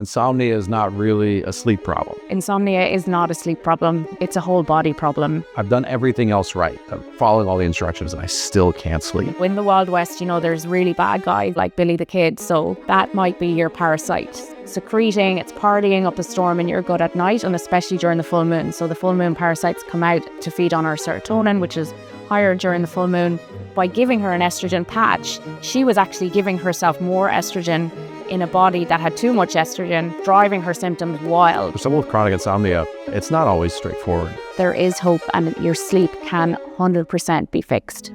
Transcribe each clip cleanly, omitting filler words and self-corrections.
Insomnia is not really a sleep problem. Insomnia is not a sleep problem. It's a whole body problem. I've done everything else right. I'm following all the instructions and I still can't sleep. In the Wild West, there's really bad guys like Billy the Kid. So that might be your parasite. Secreting, it's partying up a storm and you're good at night, and especially during the full moon. So the full moon parasites come out to feed on our serotonin, which is higher during the full moon. By giving her an estrogen patch, she was actually giving herself more estrogen in a body that had too much estrogen, driving her symptoms wild. For someone with chronic insomnia, it's not always straightforward. There is hope, and your sleep can 100% be fixed.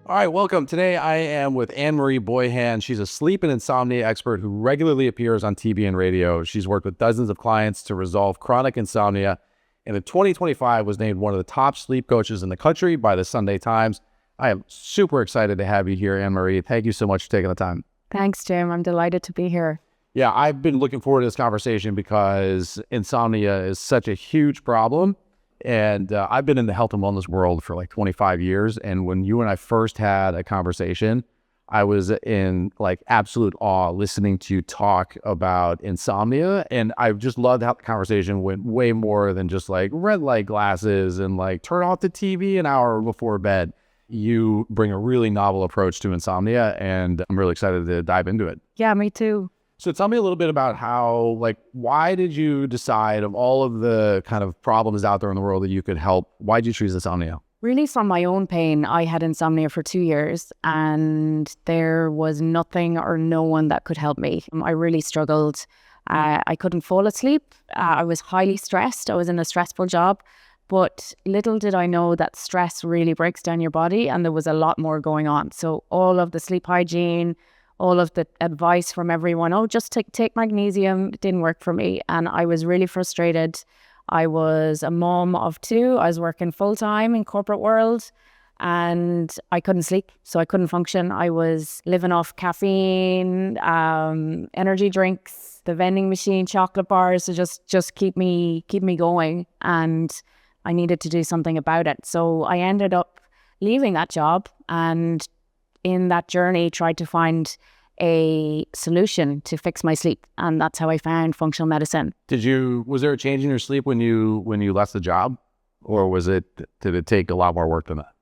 All right, welcome. Today I am with Anne-Marie Boyhan. She's a sleep and insomnia expert who regularly appears on TV and radio. She's worked with dozens of clients to resolve chronic insomnia, and in 2025 was named one of the top sleep coaches in the country by the Sunday Times. I am super excited to have you here, Anne-Marie. Thank you so much for taking the time. Thanks, Jim. I'm delighted to be here. Yeah, I've been looking forward to this conversation because insomnia is such a huge problem. And I've been in the health and wellness world for like 25 years. And when you and I first had a conversation, I was in like absolute awe listening to you talk about insomnia. And I just loved how the conversation went way more than just like red light glasses and like turn off the TV an hour before bed. You bring a really novel approach to insomnia, and I'm really excited to dive into it. Yeah, me too. So tell me a little bit about how, why did you decide, of all of the kind of problems out there in the world that you could help, why did you choose insomnia? Really from my own pain. I had insomnia for 2 years and there was nothing or no one that could help me. I really struggled. I couldn't fall asleep. I was highly stressed. I was in a stressful job. But little did I know that stress really breaks down your body, and there was a lot more going on. So all of the sleep hygiene, all of the advice from everyone, just take magnesium, it didn't work for me. And I was really frustrated. I was a mom of 2. I was working full-time in corporate world and I couldn't sleep. So I couldn't function. I was living off caffeine, energy drinks, the vending machine, chocolate bars to just keep me going. And I needed to do something about it. So I ended up leaving that job, and in that journey tried to find a solution to fix my sleep. And that's how I found functional medicine. Was there a change in your sleep when you left the job, or did it take a lot more work than that?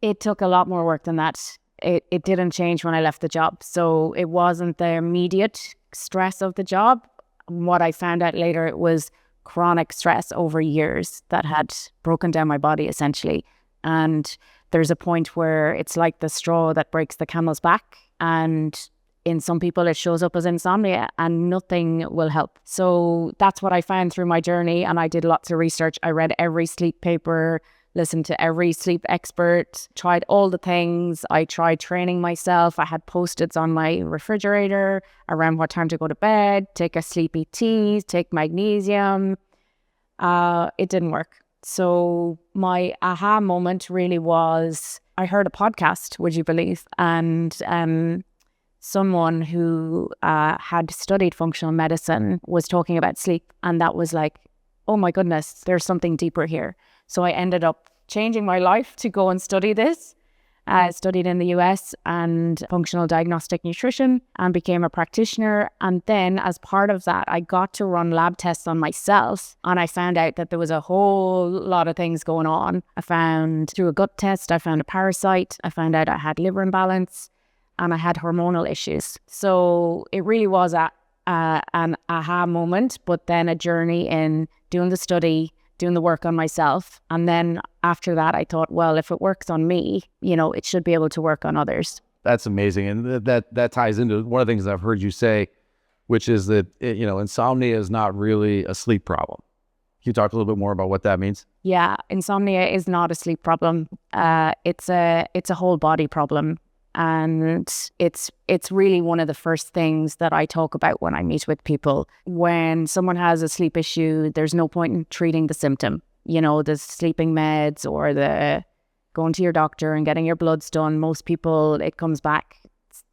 It took a lot more work than that. It didn't change when I left the job. So it wasn't the immediate stress of the job. What I found out later, it was chronic stress over years that had broken down my body essentially. And there's a point where it's like the straw that breaks the camel's back, and in some people it shows up as insomnia and nothing will help. So that's what I found through my journey, and I did lots of research. I read every sleep paper, listened to every sleep expert, tried all the things. I tried training myself. I had Post-its on my refrigerator around what time to go to bed, take a sleepy tea, take magnesium. It didn't work. So my aha moment really was, I heard a podcast, would you believe? And someone who had studied functional medicine was talking about sleep. And that was like, oh my goodness, there's something deeper here. So I ended up changing my life to go and study this. I studied in the US and functional diagnostic nutrition and became a practitioner. And then as part of that, I got to run lab tests on myself. And I found out that there was a whole lot of things going on. I found through a gut test, I found a parasite. I found out I had liver imbalance and I had hormonal issues. So it really was an aha moment, but then a journey in doing the study, doing the work on myself. And then after that, I thought, well, if it works on me, it should be able to work on others. That's amazing. And that ties into one of the things I've heard you say, which is that, insomnia is not really a sleep problem. Can you talk a little bit more about what that means? Yeah, insomnia is not a sleep problem. It's a whole body problem. And it's really one of the first things that I talk about when I meet with people. When someone has a sleep issue, there's no point in treating the symptom. The sleeping meds or the going to your doctor and getting your bloods done. Most people, it comes back,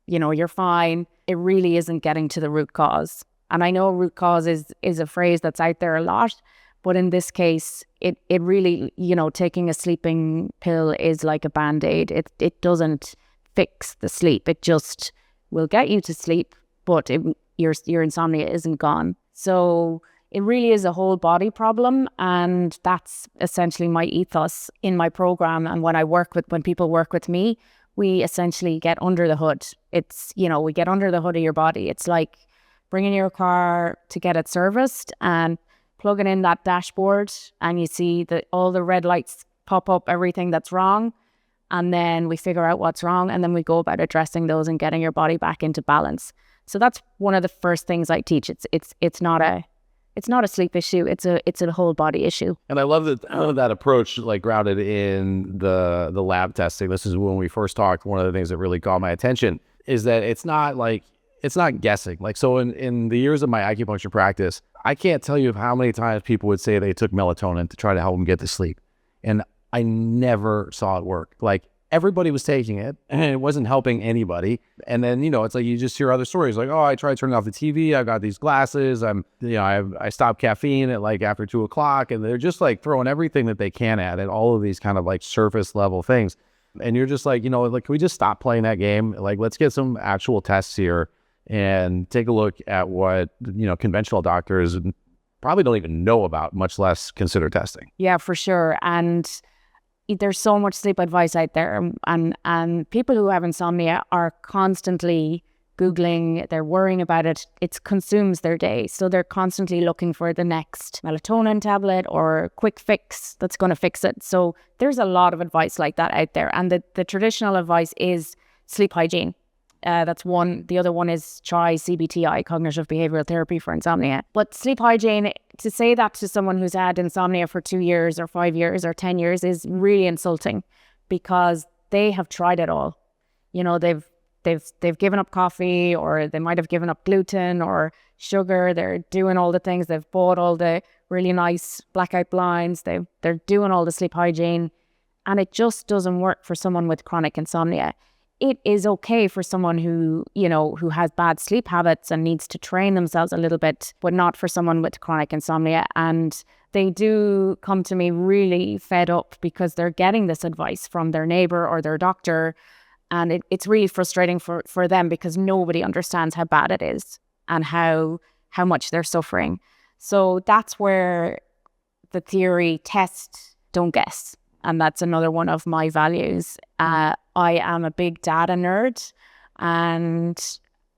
you're fine. It really isn't getting to the root cause. And I know root cause is a phrase that's out there a lot, but in this case, it really, taking a sleeping pill is like a Band-Aid. It doesn't fix the sleep. It just will get you to sleep, but your insomnia isn't gone. So it really is a whole body problem, and that's essentially my ethos in my program. And when people work with me, we essentially get under the hood. It's, we get under the hood of your body. It's like bringing your car to get it serviced and plugging in that dashboard, and you see that all the red lights pop up, everything that's wrong. And then we figure out what's wrong, and then we go about addressing those and getting your body back into balance. So that's one of the first things I teach. It's not a sleep issue. It's a whole body issue. And I love that approach, like grounded in the lab testing. This is when we first talked. One of the things that really caught my attention is that it's not guessing. Like, so in the years of my acupuncture practice, I can't tell you how many times people would say they took melatonin to try to help them get to sleep, and I never saw it work. Like, everybody was taking it and it wasn't helping anybody. And then, it's like you just hear other stories like, oh, I tried turning off the TV. I got these glasses. I stopped caffeine at like after 2:00, and they're just like throwing everything that they can at it, all of these kind of like surface level things. And you're just like, like, can we just stop playing that game? Like, let's get some actual tests here and take a look at what, conventional doctors probably don't even know about, much less consider testing. Yeah, for sure. And there's so much sleep advice out there, and people who have insomnia are constantly Googling, they're worrying about it. It consumes their day. So they're constantly looking for the next melatonin tablet or quick fix that's going to fix it. So there's a lot of advice like that out there. And the traditional advice is sleep hygiene. That's one. The other one is try CBTI, cognitive behavioral therapy for insomnia. But sleep hygiene, to say that to someone who's had insomnia for 2 years or 5 years or 10 years is really insulting, because they have tried it all. They've given up coffee, or they might have given up gluten or sugar. They're doing all the things. They've bought all the really nice blackout blinds. They're doing all the sleep hygiene, and it just doesn't work for someone with chronic insomnia. It is okay for someone who has bad sleep habits and needs to train themselves a little bit, but not for someone with chronic insomnia. And they do come to me really fed up because they're getting this advice from their neighbor or their doctor. And it's really frustrating for them, because nobody understands how bad it is and how much they're suffering. So that's where the theory test, don't guess. And that's another one of my values. I am a big data nerd, and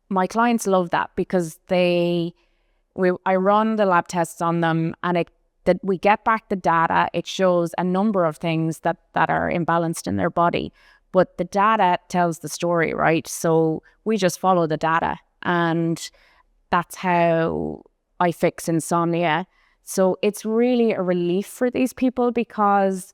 my clients love that, because I run the lab tests on them, and that we get back the data. It shows a number of things that are imbalanced in their body, but the data tells the story, right? So we just follow the data, and that's how I fix insomnia. So it's really a relief for these people, because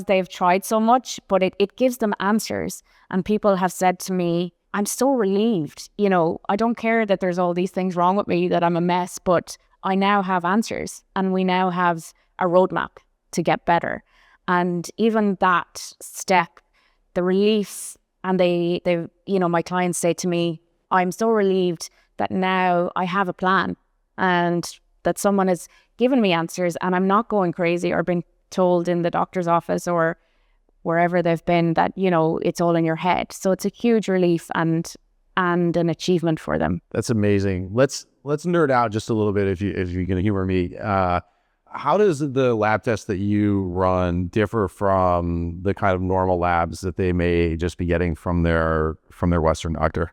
they've tried so much, but it gives them answers. And people have said to me, I'm so relieved. I don't care that there's all these things wrong with me, that I'm a mess, but I now have answers, and we now have a roadmap to get better. And even that step, the relief, and my clients say to me, I'm so relieved that now I have a plan, and that someone has given me answers, and I'm not going crazy or been told in the doctor's office or wherever they've been that, it's all in your head. So it's a huge relief and an achievement for them. That's amazing. Let's nerd out just a little bit, if you can humor me. How does the lab test that you run differ from the kind of normal labs that they may just be getting from their Western doctor?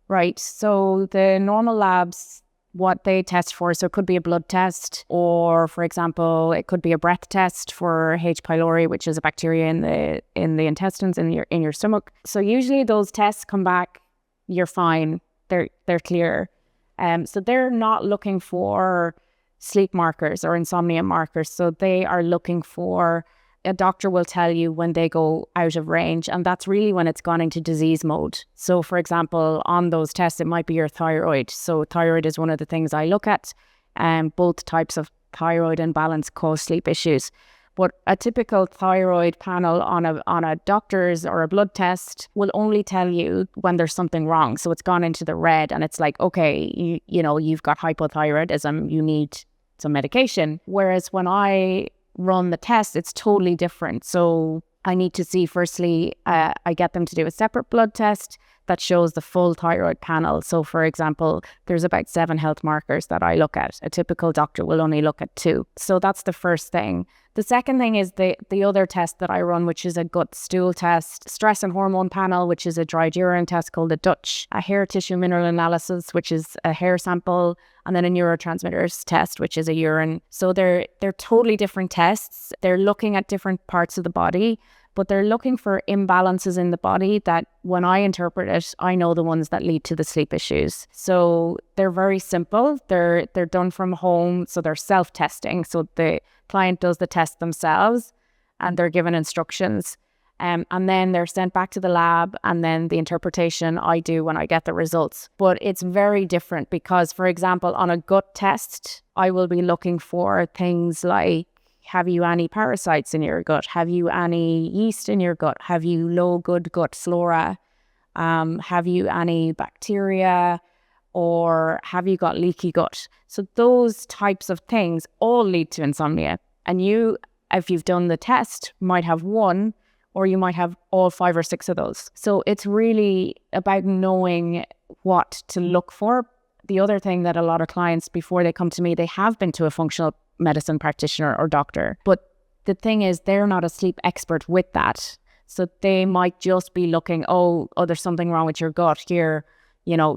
Right. So the normal labs, what they test for, so it could be a blood test, or for example, it could be a breath test for H. pylori, which is a bacteria in the intestines, in your stomach. So usually those tests come back, you're fine, they're clear. So they're not looking for sleep markers or insomnia markers. So they are looking for, a doctor will tell you when they go out of range, and that's really when it's gone into disease mode. So for example, on those tests, it might be your thyroid. So thyroid is one of the things I look at, and both types of thyroid imbalance cause sleep issues. But a typical thyroid panel on a doctor's or a blood test will only tell you when there's something wrong. So it's gone into the red, and it's like, okay, you've got hypothyroidism, you need some medication. Whereas when I run the test, it's totally different. So I need to see, firstly, I get them to do a separate blood test that shows the full thyroid panel. So for example, there's about 7 health markers that I look at. A typical doctor will only look at 2. So that's the first thing. The second thing is the other test that I run, which is a gut stool test, stress and hormone panel, which is a dried urine test called the Dutch, a hair tissue mineral analysis, which is a hair sample, and then a neurotransmitters test, which is a urine. So they're totally different tests. They're looking at different parts of the body, but they're looking for imbalances in the body that when I interpret it, I know the ones that lead to the sleep issues. So they're very simple. They're done from home. So they're self-testing. So the client does the test themselves and they're given instructions. And then they're sent back to the lab, and then the interpretation I do when I get the results. But it's very different because, for example, on a gut test, I will be looking for things like, have you any parasites in your gut? Have you any yeast in your gut? Have you low good gut flora? Have you any bacteria? Or have you got leaky gut? So those types of things all lead to insomnia. And you, if you've done the test, might have one, or you might have all 5 or 6 of those. So it's really about knowing what to look for. The other thing that a lot of clients, before they come to me, they have been to a functional medicine practitioner or doctor. But the thing is, they're not a sleep expert with that. So they might just be looking, oh, there's something wrong with your gut here,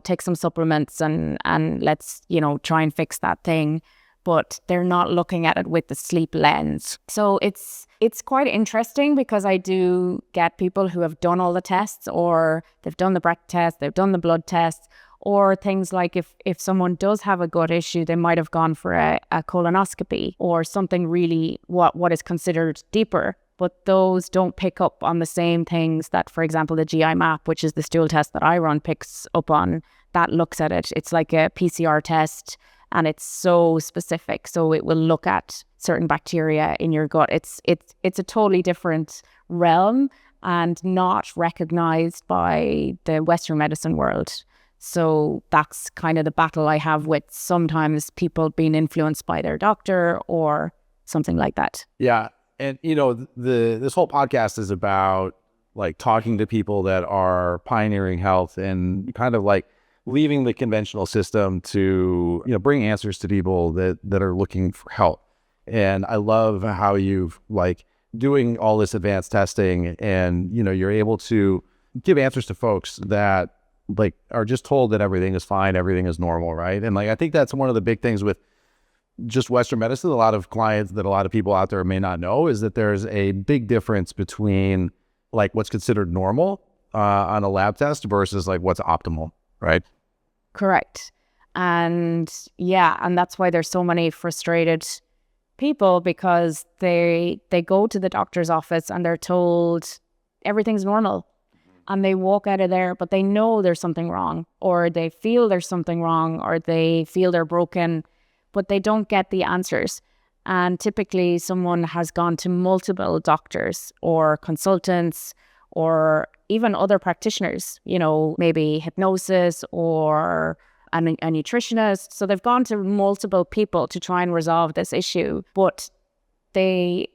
take some supplements and let's, try and fix that thing. But they're not looking at it with the sleep lens. So it's quite interesting because I do get people who have done all the tests, or they've done the breath test, they've done the blood test, or things like if someone does have a gut issue, they might have gone for a colonoscopy or something really what is considered deeper. But those don't pick up on the same things that, for example, the GI map, which is the stool test that I run, picks up on. That looks at it. It's like a PCR test, and it's so specific. So it will look at certain bacteria in your gut. It's a totally different realm and not recognized by the Western medicine world. So that's kind of the battle I have with sometimes people being influenced by their doctor or something like that. Yeah. And, this whole podcast is about like talking to people that are pioneering health and kind of like leaving the conventional system to, bring answers to people that are looking for help. And I love how you've like doing all this advanced testing and, you're able to give answers to folks that like are just told that everything is fine, everything is normal, right? And like I think that's one of the big things with just Western medicine. A lot of clients that a lot of people out there may not know is that there's a big difference between like what's considered normal on a lab test versus like what's optimal, right? Correct. And and that's why there's so many frustrated people, because they go to the doctor's office and they're told everything's normal. And they walk out of there, but they know there's something wrong, or they feel there's something wrong, or they feel they're broken, but they don't get the answers. And typically someone has gone to multiple doctors or consultants or even other practitioners, maybe hypnosis or a nutritionist. So they've gone to multiple people to try and resolve this issue, but they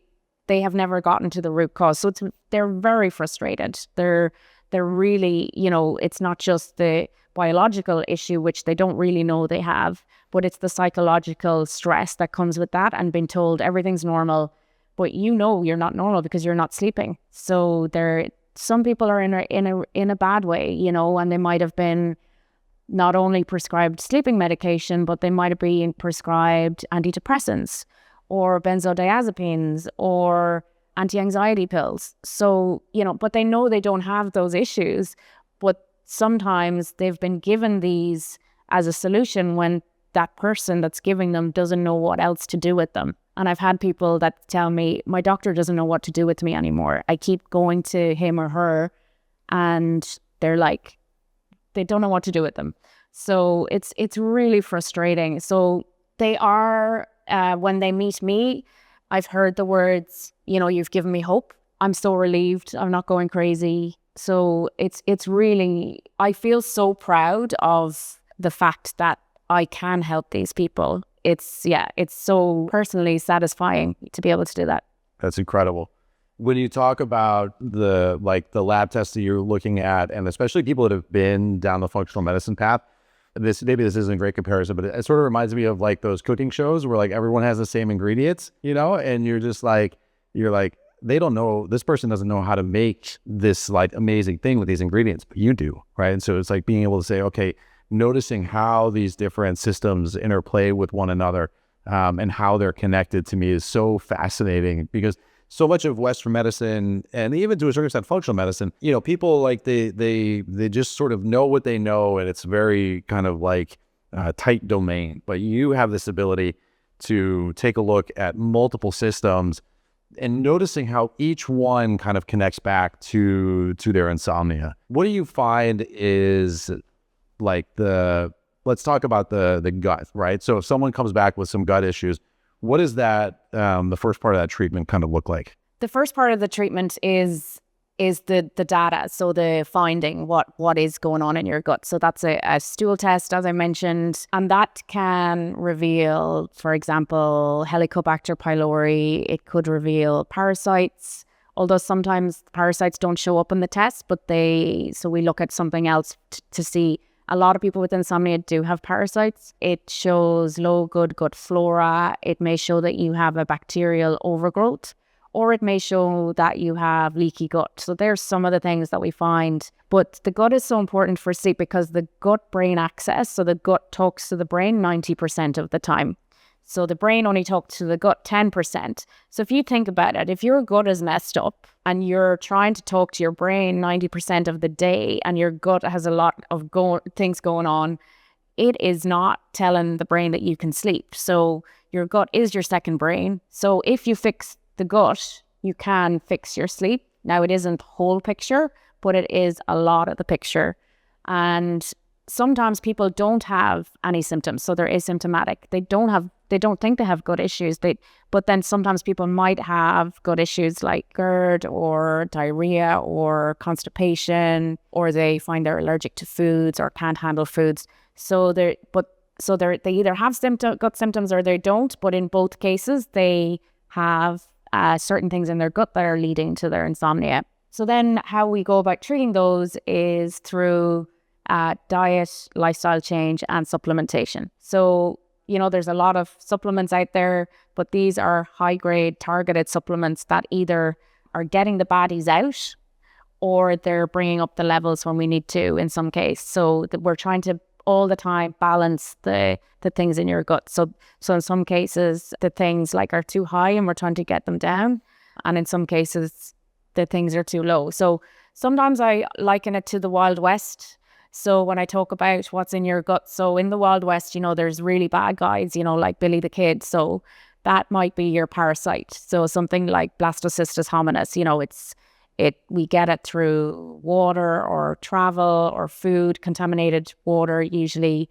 have never gotten to the root cause. So they're very frustrated. They're really, it's not just the biological issue, which they don't really know they have, but it's the psychological stress that comes with that and being told everything's normal, but you're not normal because you're not sleeping. So some people are in a bad way, and they might have been not only prescribed sleeping medication, but they might have been prescribed antidepressants or benzodiazepines or anti-anxiety pills. So, but they know they don't have those issues, but sometimes they've been given these as a solution when that person that's giving them doesn't know what else to do with them. And I've had people that tell me, my doctor doesn't know what to do with me anymore. I keep going to him or her and they're like, they don't know what to do with them. So it's really frustrating. So they are, when they meet me, I've heard the words, you've given me hope. I'm so relieved. I'm not going crazy. So it's really, I feel so proud of the fact that I can help these people. It's so personally satisfying to be able to do that. That's incredible. When you talk about the lab tests that you're looking at, and especially people that have been down the functional medicine path, maybe this isn't a great comparison, but it sort of reminds me of like those cooking shows where like everyone has the same ingredients, and you're just like, they don't know, this person doesn't know how to make this like amazing thing with these ingredients, but you do, right? And so it's like being able to say, okay, noticing how these different systems interplay with one another, and how they're connected, to me is so fascinating, because so much of Western medicine, and even to a certain extent functional medicine, people like they just sort of know what they know, and it's very kind of like a tight domain. But you have this ability to take a look at multiple systems and noticing how each one kind of connects back to their insomnia. What do you find is like let's talk about the gut, right? So if someone comes back with some gut issues, what is that, the first part of that treatment kind of look like? The first part of the treatment is the data. So the finding what is going on in your gut. So that's a stool test, as I mentioned, and that can reveal, for example, Helicobacter pylori. It could reveal parasites, although sometimes parasites don't show up in the test, so we look at something else to see. A lot of people with insomnia do have parasites. It shows low good gut flora. It may show that you have a bacterial overgrowth, or it may show that you have leaky gut. So there's some of the things that we find. But the gut is so important for sleep because the gut-brain axis, so the gut talks to the brain 90% of the time. So the brain only talks to the gut 10%. So if you think about it, if your gut is messed up and you're trying to talk to your brain 90% of the day and your gut has a lot of things going on, it is not telling the brain that you can sleep. So your gut is your second brain. So if you fix the gut, you can fix your sleep. Now, it isn't the whole picture, but it is a lot of the picture. And sometimes people don't have any symptoms, so they're asymptomatic. They don't think they have gut issues. But then sometimes people might have gut issues like GERD or diarrhea or constipation, or they find they're allergic to foods or can't handle foods. So they either have gut symptoms or they don't. But in both cases, they have certain things in their gut that are leading to their insomnia. So then how we go about treating those is through diet, lifestyle change, and supplementation. So, there's a lot of supplements out there, but these are high-grade targeted supplements that either are getting the baddies out or they're bringing up the levels when we need to in some case. So we're trying to all the time balance the things in your gut. So in some cases, the things like are too high and we're trying to get them down. And in some cases, the things are too low. So sometimes I liken it to the Wild West. So when I talk about what's in your gut, so in the Wild West, there's really bad guys, like Billy the Kid. So that might be your parasite. So something like Blastocystis hominis, we get it through water or travel or food, contaminated water usually.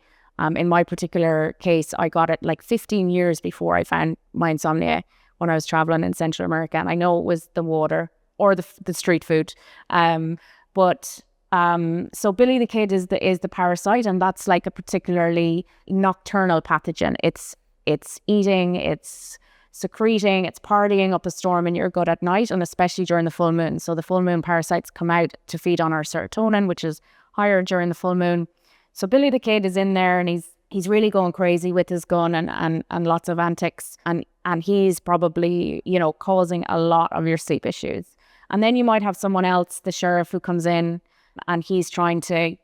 In my particular case, I got it like 15 years before I found my insomnia when I was traveling in Central America. And I know it was the water or the street food. So Billy the Kid is the parasite, and that's like a particularly nocturnal pathogen. It's eating, it's secreting, it's partying up a storm in your gut at night, and especially during the full moon. So the full moon parasites come out to feed on our serotonin, which is higher during the full moon. So Billy the Kid is in there, and he's really going crazy with his gun and lots of antics, and he's probably causing a lot of your sleep issues. And then you might have someone else, the sheriff, who comes in and he's trying to,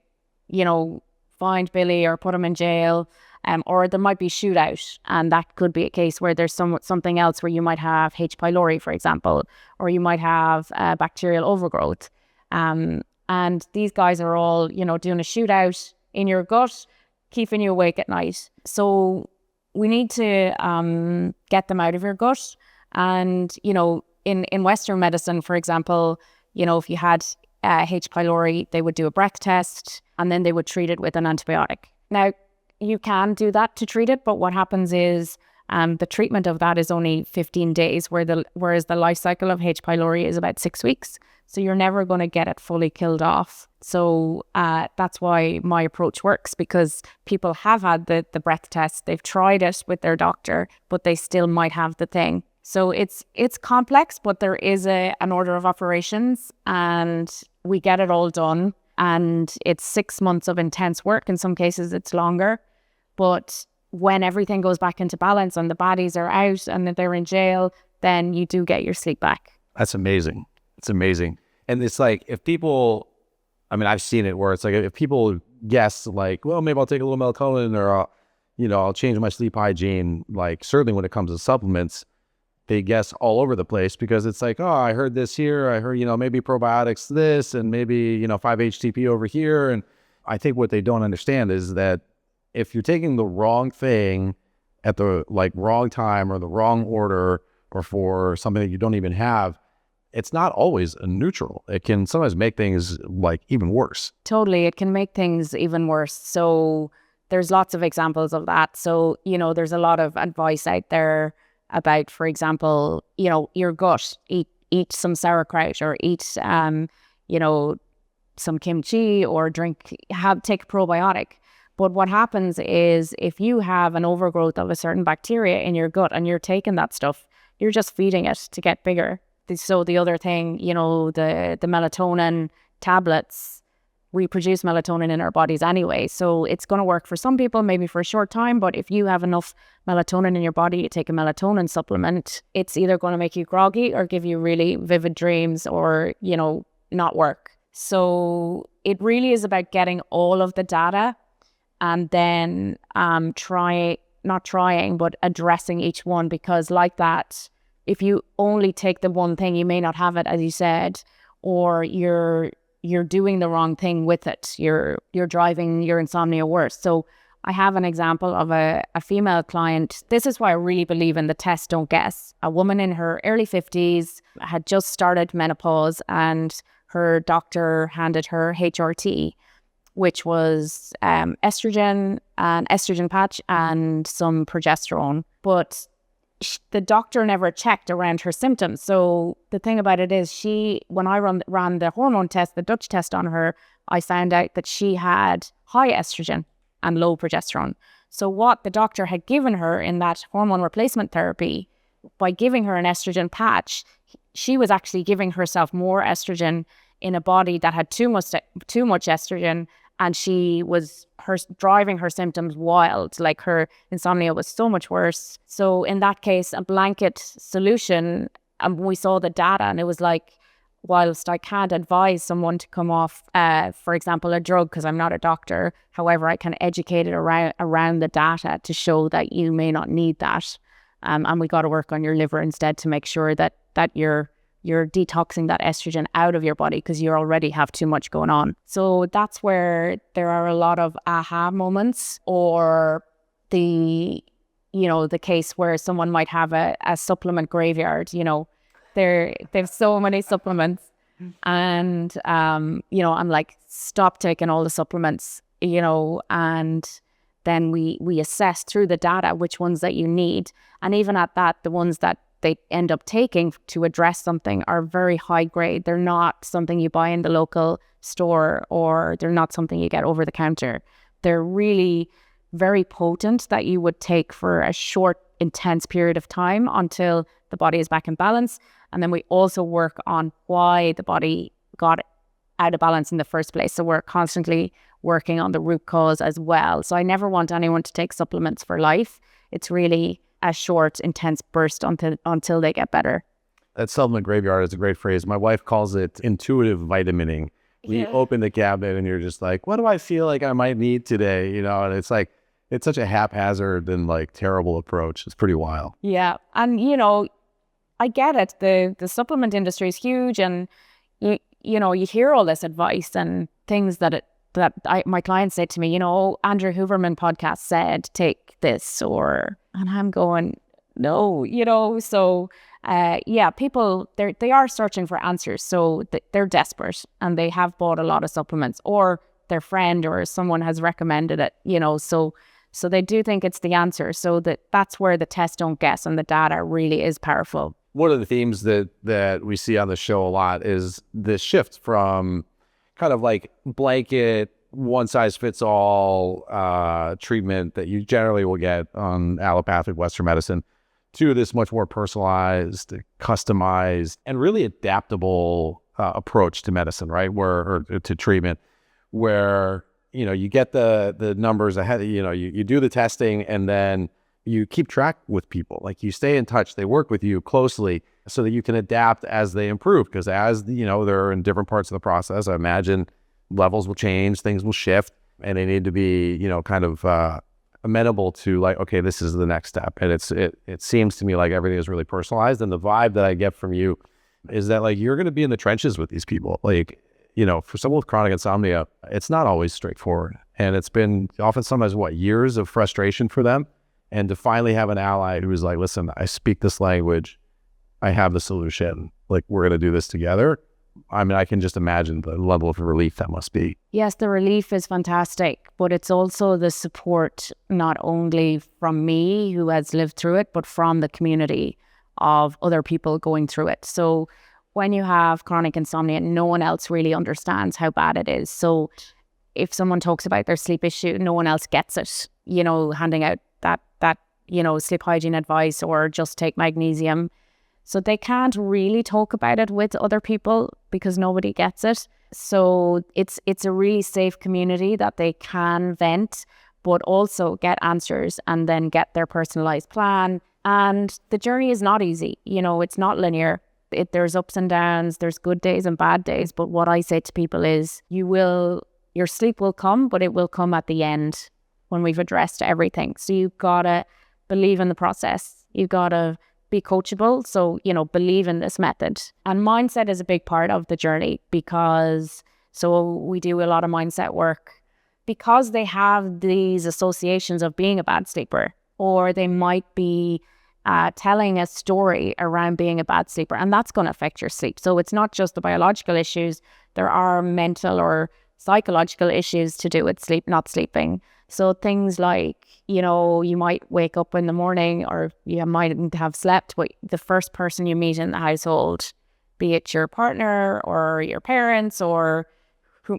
find Billy or put him in jail, or there might be shootout, and that could be a case where there's something else where you might have H. pylori, for example, or you might have bacterial overgrowth. And these guys are all, doing a shootout in your gut, keeping you awake at night. So we need to get them out of your gut. And, in Western medicine, for example, if you had H. pylori, they would do a breath test and then they would treat it with an antibiotic. Now, you can do that to treat it, but what happens is the treatment of that is only 15 days, whereas the life cycle of H. pylori is about 6 weeks. So you're never going to get it fully killed off. So that's why my approach works, because people have had the breath test, they've tried it with their doctor, but they still might have the thing. So it's complex, but there is an order of operations, and we get it all done. And it's 6 months of intense work. In some cases, it's longer. But when everything goes back into balance and the baddies are out and they're in jail, then you do get your sleep back. That's amazing. It's amazing. And it's like, if people, I mean, I've seen it where it's like, if people guess like, well, maybe I'll take a little melatonin, or I'll change my sleep hygiene. Like, certainly when it comes to supplements, they guess all over the place, because it's like, oh, I heard this here. I heard, maybe probiotics this, and maybe, 5-HTP over here. And I think what they don't understand is that if you're taking the wrong thing at the wrong time, or the wrong order, or for something that you don't even have, it's not always a neutral. It can sometimes make things even worse. Totally. It can make things even worse. So there's lots of examples of that. So, there's a lot of advice out there about, for example, your gut, eat some sauerkraut, or eat, some kimchi, or take a probiotic. But what happens is, if you have an overgrowth of a certain bacteria in your gut and you're taking that stuff, you're just feeding it to get bigger. So the other thing, the melatonin tablets, we produce melatonin in our bodies anyway. So it's going to work for some people, maybe for a short time. But if you have enough melatonin in your body, you take a melatonin supplement, it's either going to make you groggy or give you really vivid dreams, or, not work. So it really is about getting all of the data, and then addressing each one. Because like that, if you only take the one thing, you may not have it, as you said, or you're doing the wrong thing with it. You're driving your insomnia worse. So I have an example of a female client. This is why I really believe in the test, don't guess. A woman in her early 50s, had just started menopause, and her doctor handed her HRT, which was estrogen, an estrogen patch, and some progesterone. But the doctor never checked around her symptoms. So the thing about it is, when I ran the hormone test, the Dutch test on her, I found out that she had high estrogen and low progesterone. So what the doctor had given her in that hormone replacement therapy, by giving her an estrogen patch, she was actually giving herself more estrogen in a body that had too much estrogen, and she was driving her symptoms wild. Like, her insomnia was so much worse. So in that case, a blanket solution, we saw the data, and it was like, whilst I can't advise someone to come off, for example, a drug, because I'm not a doctor, however, I can educate it around the data to show that you may not need that. And we got to work on your liver instead, to make sure that you're detoxing that estrogen out of your body, because you already have too much going on. So that's where there are a lot of aha moments, or the case where someone might have a supplement graveyard. There's so many supplements, and I'm like, stop taking all the supplements, and then we assess through the data which ones that you need. And even at that, the ones that they end up taking to address something are very high grade. They're not something you buy in the local store, or they're not something you get over the counter. They're really very potent, that you would take for a short, intense period of time until the body is back in balance. And then we also work on why the body got out of balance in the first place. So we're constantly working on the root cause as well. So I never want anyone to take supplements for life. It's really a short, intense burst until they get better. That supplement graveyard is a great phrase. My wife calls it intuitive vitamining. You open the cabinet and you're just like, what do I feel like I might need today? And it's like, it's such a haphazard and terrible approach. It's pretty wild. Yeah. And, I get it. The supplement industry is huge, and you hear all this advice and things that my clients say to me, Andrew Huberman podcast said, take this, and I'm going, no, so people, they are searching for answers. So they're desperate, and they have bought a lot of supplements, or their friend or someone has recommended it, so they do think it's the answer. So that's where the test don't guess, and the data really is powerful. One of the themes that we see on the show a lot is the shift from kind of blanket, one-size-fits-all treatment that you generally will get on allopathic Western medicine, to this much more personalized, customized, and really adaptable approach to medicine, right? Or to treatment, where, you get the numbers ahead, you do the testing, and then you keep track with people. Like, you stay in touch, they work with you closely so that you can adapt as they improve. Because as, they're in different parts of the process, I imagine levels will change, things will shift, and they need to be, kind of amenable to, like, okay, this is the next step. And it seems to me like everything is really personalized. And the vibe that I get from you is that, like, you're going to be in the trenches with these people. Like, for someone with chronic insomnia, it's not always straightforward. And it's been often sometimes years of frustration for them. And to finally have an ally who's like, listen, I speak this language, I have the solution, like, we're going to do this together. I mean, I can just imagine the level of relief that must be. Yes, the relief is fantastic, but it's also the support, not only from me who has lived through it, but from the community of other people going through it. So when you have chronic insomnia, no one else really understands how bad it is. So if someone talks about their sleep issue, no one else gets it, handing out that sleep hygiene advice or just take magnesium. So they can't really talk about it with other people because nobody gets it. So it's a really safe community that they can vent, but also get answers and then get their personalized plan. And the journey is not easy. It's not linear. There's ups and downs, there's good days and bad days. But what I say to people is your sleep will come, but it will come at the end when we've addressed everything. So you've got to believe in the process. You've got to be coachable. So, believe in this method. And mindset is a big part of the journey so we do a lot of mindset work because they have these associations of being a bad sleeper, or they might be telling a story around being a bad sleeper, and that's going to affect your sleep. So it's not just the biological issues. There are mental or psychological issues to do with sleep, not sleeping. So things like, you might wake up in the morning, or you mightn't have slept, but the first person you meet in the household, be it your partner or your parents or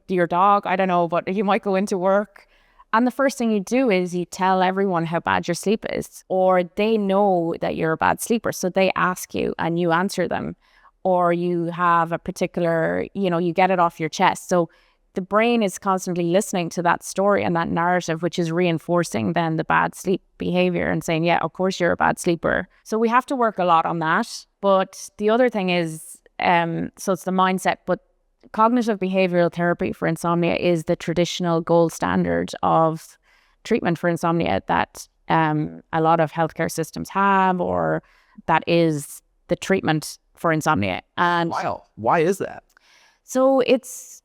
your dog, I don't know, but you might go into work. And the first thing you do is you tell everyone how bad your sleep is, or they know that you're a bad sleeper. So they ask you and you answer them, or you have a particular, you get it off your chest. So the brain is constantly listening to that story and that narrative, which is reinforcing then the bad sleep behavior and saying, yeah, of course you're a bad sleeper. So we have to work a lot on that. But the other thing is, so it's the mindset, but cognitive behavioral therapy for insomnia is the traditional gold standard of treatment for insomnia that a lot of healthcare systems have, or that is the treatment for insomnia. And wow, why is that? So it's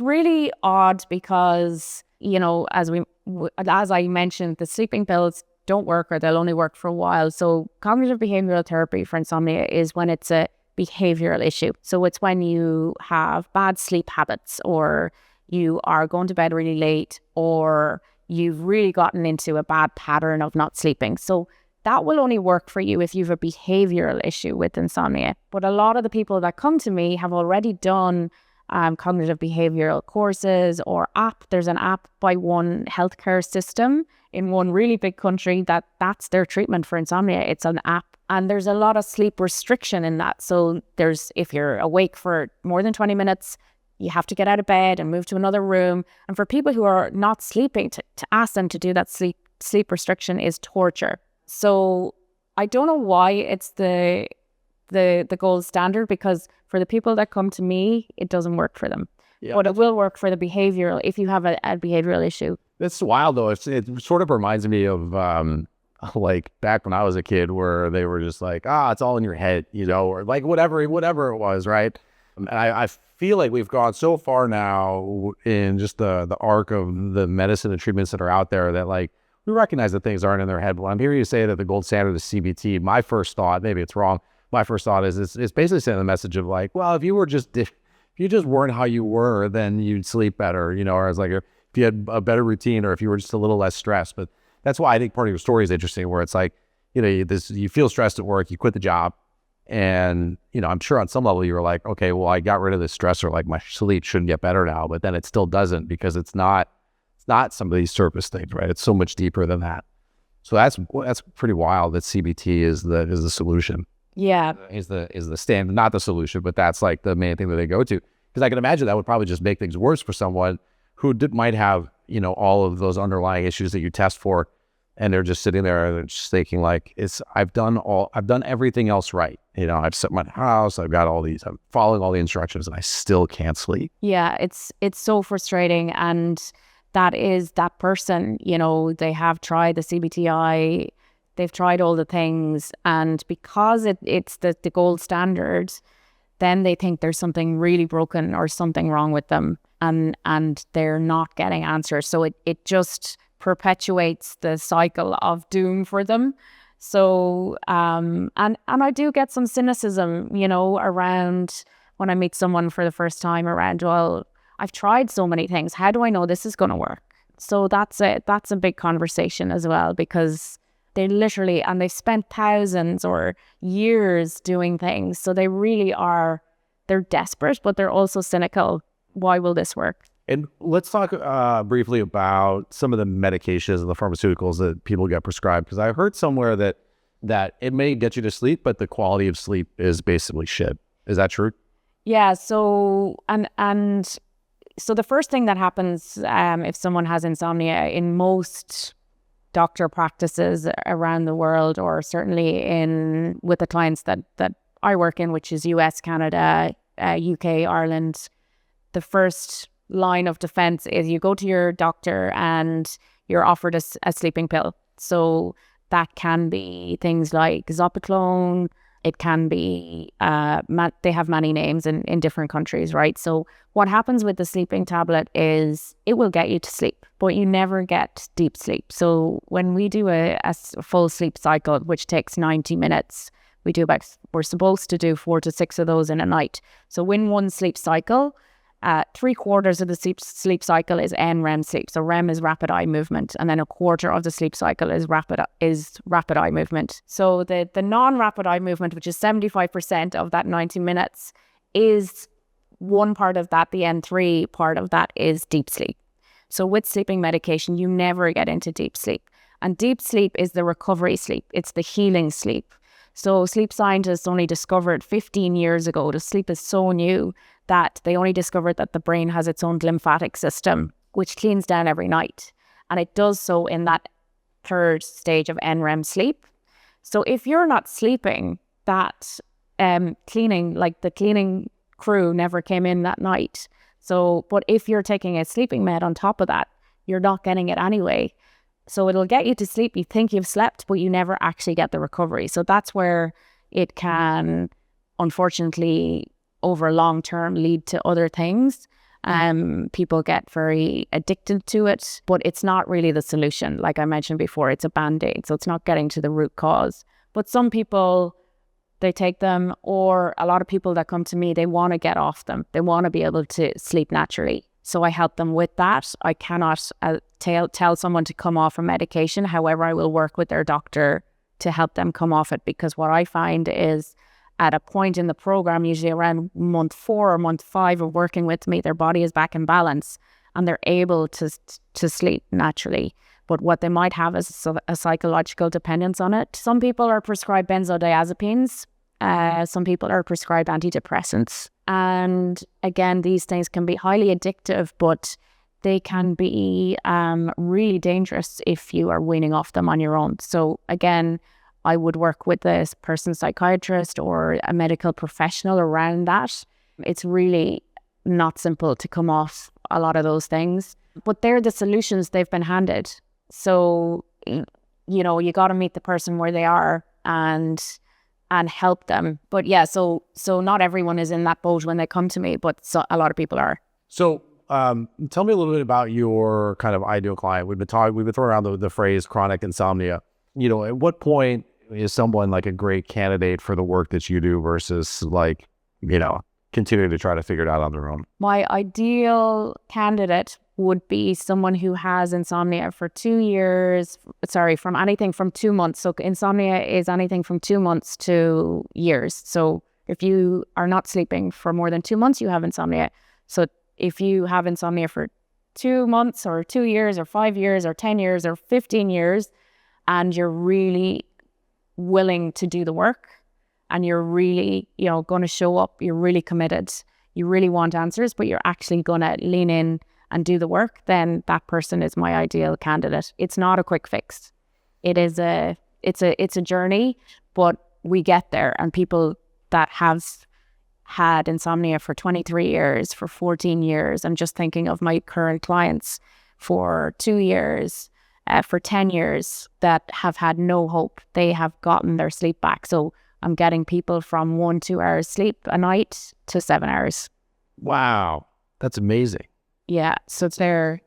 really odd because, as I mentioned, the sleeping pills don't work, or they'll only work for a while. So cognitive behavioral therapy for insomnia is when it's a behavioral issue. So it's when you have bad sleep habits, or you are going to bed really late, or you've really gotten into a bad pattern of not sleeping. So that will only work for you if you have a behavioral issue with insomnia. But a lot of the people that come to me have already done cognitive behavioral courses or app. There's an app by one healthcare system in one really big country that's their treatment for insomnia. It's an app, and there's a lot of sleep restriction in that. So if you're awake for more than 20 minutes, you have to get out of bed and move to another room. And for people who are not sleeping, to ask them to do that sleep restriction is torture. So I don't know why it's the gold standard, because for the people that come to me, it doesn't work for them. Yeah. But it will work for the behavioral, if you have a behavioral issue. It's wild though. It sort of reminds me of like back when I was a kid, where they were just like, it's all in your head, or like whatever it was, right? And I feel like we've gone so far now in just the arc of the medicine and treatments that are out there that, like, we recognize that things aren't in their head. Well, I'm hearing you say that the gold standard is CBT. My first thought, maybe it's wrong, my first thought is it's basically sending the message of like, well, if you just weren't how you were, then you'd sleep better, or it's like if you had a better routine, or if you were just a little less stressed. But that's why I think part of your story is interesting, where it's like, you feel stressed at work, you quit the job, and I'm sure on some level you were like, okay, well, I got rid of this stressor, like my sleep shouldn't get better now, but then it still doesn't, because it's not some of these surface things, right? It's so much deeper than that. So that's pretty wild that CBT is the solution. Yeah. Is the standard, not the solution, but that's like the main thing that they go to. Because I can imagine that would probably just make things worse for someone who might have, all of those underlying issues that you test for, and they're just sitting there and they're just thinking like, I've done everything else right. I've set my house, I'm following all the instructions, and I still can't sleep. Yeah, it's so frustrating. And that is that person, they have tried the CBTI, they've tried all the things, and because it's the gold standard, then they think there's something really broken or something wrong with them, and they're not getting answers. So it just perpetuates the cycle of doom for them. So and I do get some cynicism, around when I meet someone for the first time around, well, I've tried so many things. How do I know this is going to work? So that's a big conversation as well, because they literally, and they've spent thousands or years doing things. So they really are, they're desperate, but they're also cynical. Why will this work? And let's talk briefly about some of the medications and the pharmaceuticals that people get prescribed, because I heard somewhere that it may get you to sleep, but the quality of sleep is basically shit. Is that true? Yeah. So so the first thing that happens if someone has insomnia in most doctor practices around the world, or certainly with the clients that I work in, which is US, Canada, UK, Ireland, the first line of defense is you go to your doctor and you're offered a sleeping pill. So that can be things like Zopiclone. It can be, they have many names in different countries, right? So what happens with the sleeping tablet is it will get you to sleep, but you never get deep sleep. So when we do a full sleep cycle, which takes 90 minutes, we're supposed to do 4 to 6 of those in a night. So in one sleep cycle, 3/4 of the sleep cycle is NREM sleep. So REM is rapid eye movement, and then 1/4 of the sleep cycle is rapid eye movement. So the non-rapid eye movement, which is 75% of that 90 minutes, is one part of that. The N3 part of that is deep sleep. So with sleeping medication, you never get into deep sleep. And deep sleep is the recovery sleep. It's the healing sleep. So sleep scientists only discovered 15 years ago, the sleep is so new that they only discovered that the brain has its own lymphatic system, which cleans down every night. And it does so in that third stage of NREM sleep. So if you're not sleeping, that the cleaning crew never came in that night. So, but if you're taking a sleeping med on top of that, you're not getting it anyway. So it'll get you to sleep. You think you've slept, but you never actually get the recovery. So that's where it can, unfortunately, over long term lead to other things. People get very addicted to it, but it's not really the solution. Like I mentioned before, it's a band-aid. So it's not getting to the root cause. But some people, they take them, or a lot of people that come to me, they want to get off them. They want to be able to sleep naturally. So I help them with that. I cannot tell someone to come off a medication. However, I will work with their doctor to help them come off it, because what I find is at a point in the program, usually around month 4 or month 5 of working with me, their body is back in balance and they're able to sleep naturally. But what they might have is a psychological dependence on it. Some people are prescribed benzodiazepines. Some people are prescribed antidepressants. And again, these things can be highly addictive, but they can be really dangerous if you are weaning off them on your own. So again, I would work with this person's psychiatrist or a medical professional around that. It's really not simple to come off a lot of those things, but they're the solutions they've been handed. So, you got to meet the person where they are and help them. But yeah, so not everyone is in that boat when they come to me, but a lot of people are. So tell me a little bit about your kind of ideal client. We've been throwing around the phrase chronic insomnia. At what point is someone like a great candidate for the work that you do versus continuing to try to figure it out on their own? My ideal candidate would be someone who has insomnia for 2 years, from anything from 2 months. So insomnia is anything from 2 months to years. So if you are not sleeping for more than 2 months, you have insomnia. So if you have insomnia for 2 months or 2 years or 5 years or 10 years or 15 years, and you're really willing to do the work, and you're really, going to show up, you're really committed, you really want answers, but you're actually going to lean in and do the work, then that person is my ideal candidate. It's not a quick fix. It's a journey, but we get there. And people that have had insomnia for 23 years, for 14 years, I'm just thinking of my current clients for 2 years, for 10 years, that have had no hope. They have gotten their sleep back. So I'm getting people from 1-2 hours sleep a night to 7 hours. Wow. That's amazing. Yeah. So they're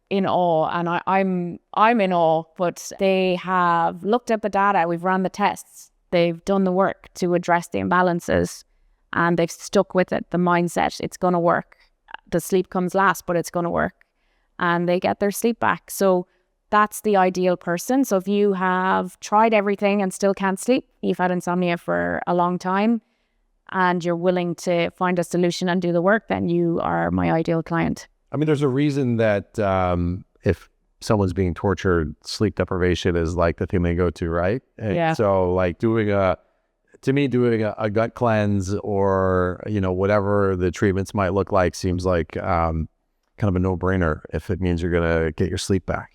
in awe, and I'm in awe, but they have looked at the data. We've run the tests. They've done the work to address the imbalances, and they've stuck with it. The mindset, it's going to work. The sleep comes last, but it's going to work. And they get their sleep back. So that's the ideal person. So if you have tried everything and still can't sleep, you've had insomnia for a long time, and you're willing to find a solution and do the work, then you are my ideal client. I mean, there's a reason that if someone's being tortured, sleep deprivation is like the thing they go to, right? And Yeah. so like doing a gut cleanse or, whatever the treatments might look like seems like kind of a no-brainer if it means you're going to get your sleep back.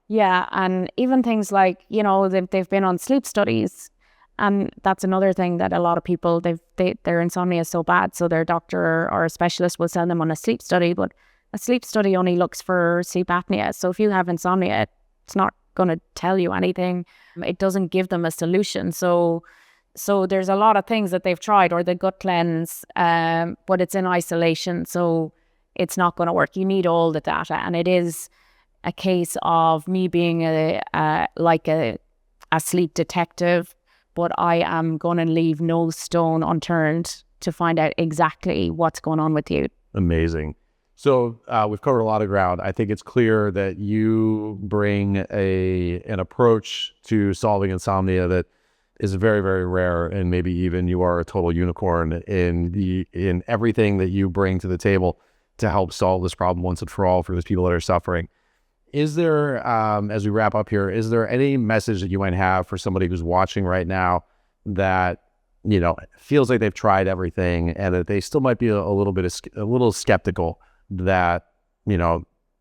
Yeah. And even things like, they've been on sleep studies. And that's another thing that a lot of people, their insomnia is so bad. So their doctor or a specialist will send them on a sleep study, but a sleep study only looks for sleep apnea. So if you have insomnia, it's not going to tell you anything. It doesn't give them a solution. So there's a lot of things that they've tried, or the gut cleanse, but it's in isolation. So it's not going to work. You need all the data. And it is a case of me being a sleep detective, but I am going to leave no stone unturned to find out exactly what's going on with you. Amazing. So we've covered a lot of ground. I think it's clear that you bring an approach to solving insomnia that is very, very rare, and maybe even you are a total unicorn in everything that you bring to the table to help solve this problem once and for all for those people that are suffering. Is there, as we wrap up here, is there any message that you might have for somebody who's watching right now that, feels like they've tried everything and that they still might be a little skeptical that,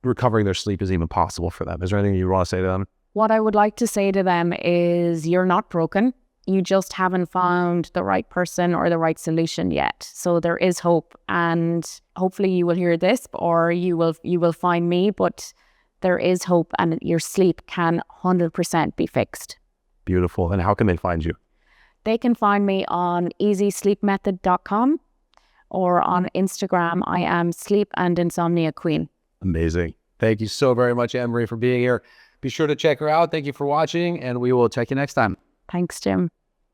recovering their sleep is even possible for them? Is there anything you want to say to them? What I would like to say to them is, you're not broken. You just haven't found the right person or the right solution yet. So there is hope, and hopefully you will hear this, or you will find me, but there is hope, and your sleep can 100% be fixed. Beautiful. And how can they find you? They can find me on easysleepmethod.com, or on Instagram. I am Sleep and Insomnia Queen. Amazing. Thank you so very much, Anne Marie, for being here. Be sure to check her out. Thank you for watching, and we will check you next time. Thanks, Jim.